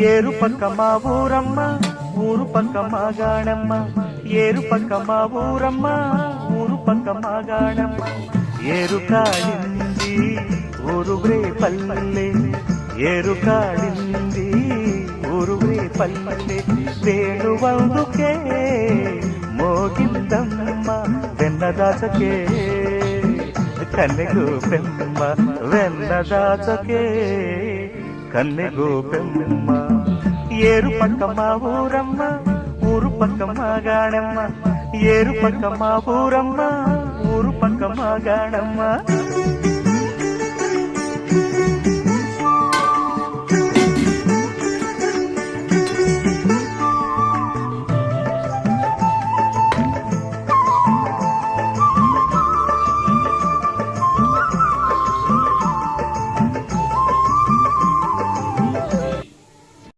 ఏరు పక్క మా ఊరమ్మ ఊరు పక్క మా గాణమ్మ ఏరు పక్క మా ఊరమ్మ ఊరు పక్క మా గాణమ్మ ఏరు కాడింది ఊరువే పల్లె ఏరు కాడింది ఊరువే పల్లె వేణువందుకే మోగిందమ్మ వెన్నదాచకే కన్నెగు పెమ్మ వెన్నదాచకే కన్నెగు పెమ్మ ఏరు పక్క మా ఊరమ్మ ఊరు పక్క మా గాణమ్మ ఏరు పక్క మా ఊరమ్మ ఊరు పక్క మా గాణమ్మ